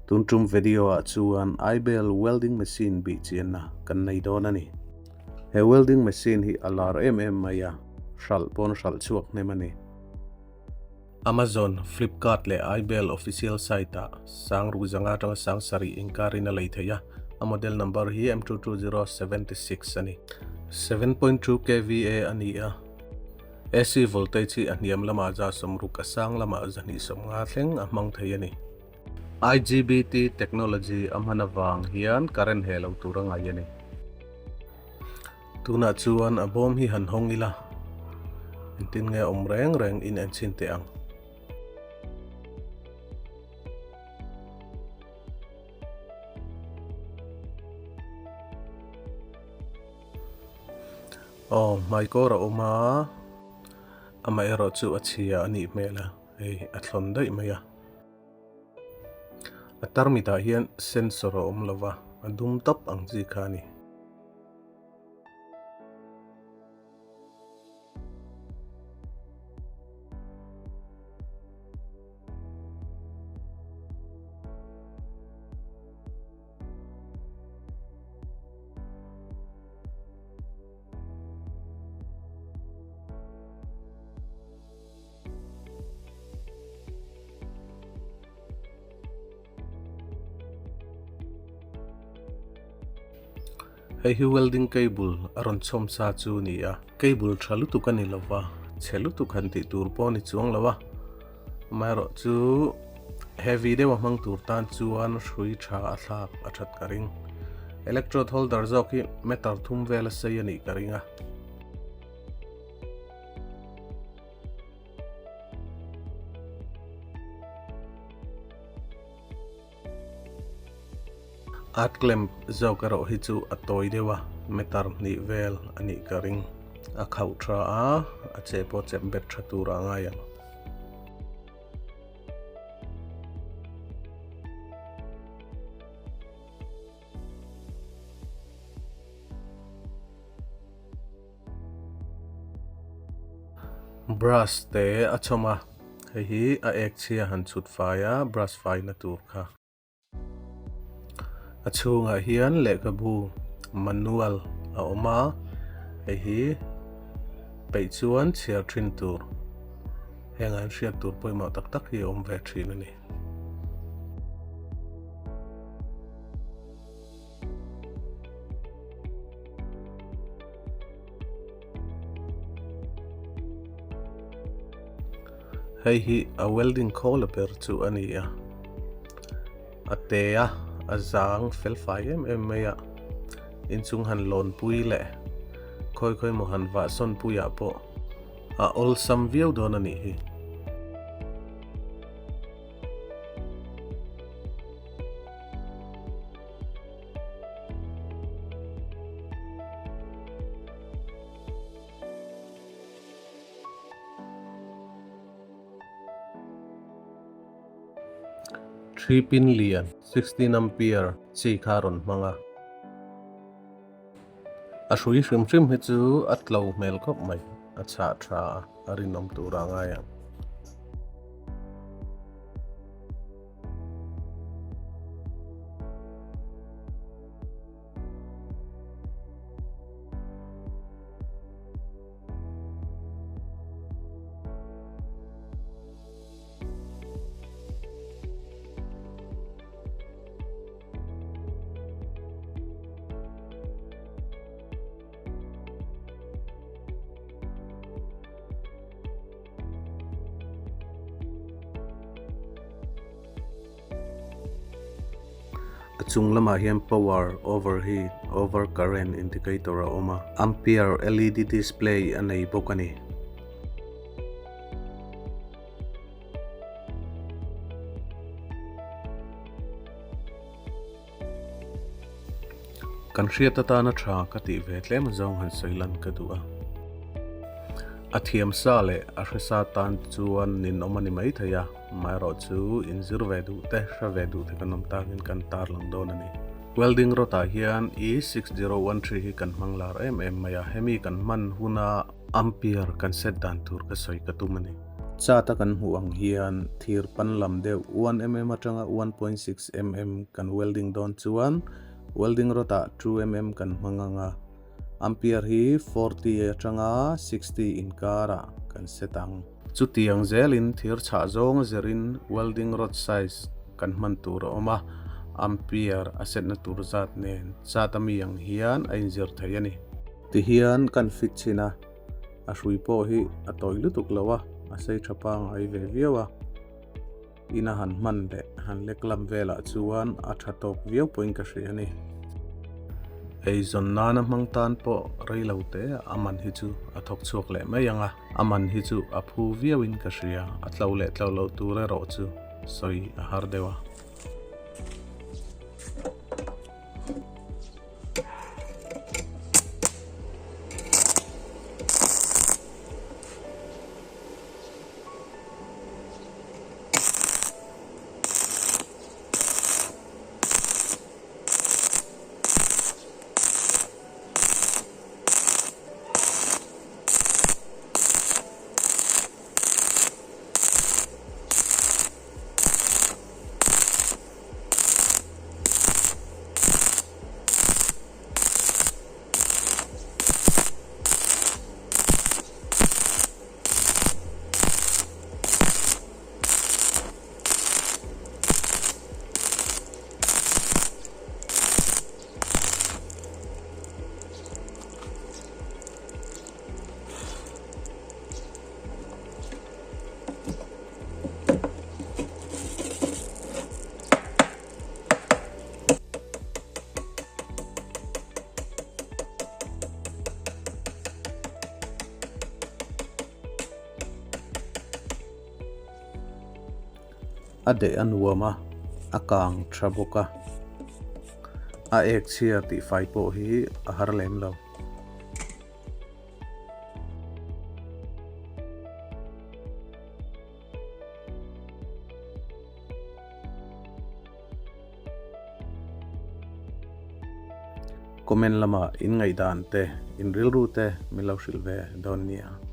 Tuntrum video chuan IBell Welding machine bi chianna kan nei dawn ani. He welding machine hi alar maya hral pon hral chuak nemani. Amazon, Flipkart le IBell official site a sang ruzanga tang sang sari inkarina leithaya. A model number hi M220-76 ani. 7.2 kVA ani a. AC voltage hi aniam lama ja somruk asang lama zani somnga thleng amang thayani. IGBT technology amhanawang hian current helo turanga yani. Tuna chuan a bom hi han hongila. Intin nge reng in an chin te ang. Oh, mai ko ra oma ama ero chu achia ani mela ei athlon dai maya atarmita hian sensor omlova adum top ang ji khani hei hi welding cable aron chom sa chu ni a cable thalu tu kan ilova chelu tu khan ti tur po ni chuang lawa maro chu heavy de wa mang tur tan chuan hrui tha a thlak a that karing electrode holder zok hi metal thum vel sei ani karinga art clamp zokaro hi chu atoi dewa metar ni vel ani karing a khau tra a chepo chep bet thatura nga yang brush te achoma hi a ek chia han chut faya brush fai na tur kha achunga hian lekabu manual a oma hi pei chuan chiar thin tur hengan hriat tur poima tak tak hi om ve thin ani hei hi a welding caliper chu ani a atea azang fel fai maya in chung han lon pui le khoi mo han va son puya po a ol sam viau don ani hi three pin lian 16 ampere chi kharon manga a hrui hrim hi chu atlo mel khop mai a cha tha arinom turanga ya chung lama hian power overheat overcurrent indicator a oma ampere LED display anei bokani kan hriat ta na tha ka ti ve tlem zong han soilan ka du'a athiam sa le a hresa tan chuan nin omani mai thaya mairo chu inzir ve du te hra ve du te kanom takin kan tar lang don ani welding rota hian E6013 hi kan manglar maya hemi kan man huna ampere kan set dan tur ka soi ka tumani chata kan huang hian thir pan lam deuh 1mm atanga 1.6mm kan welding don chuan welding rota 2mm kan hmanganga ampere hi 40 atanga 60 inkara kan setang chutiang zelin thir cha zong zerin welding rod size kan man tur oma ampere aset na tur zat nen chata miang hian ain zir thayani ti hian kan fit china a hrui po hi a toilutuk lawa asei thapang ai ve viawa ina han man de han leklam vela chuan a thatok viau point ka hri ani ei zon nana mangtan po reilote aman hi chu a thok chuak le mayanga aman hi chu a phu viawin ka hria a tlo ture ro chu soi a har dewa ade anuama akang traboka a ek chia ti fai po hi a har lem lo comment lama in ngai dan te in real route milau shilve don nia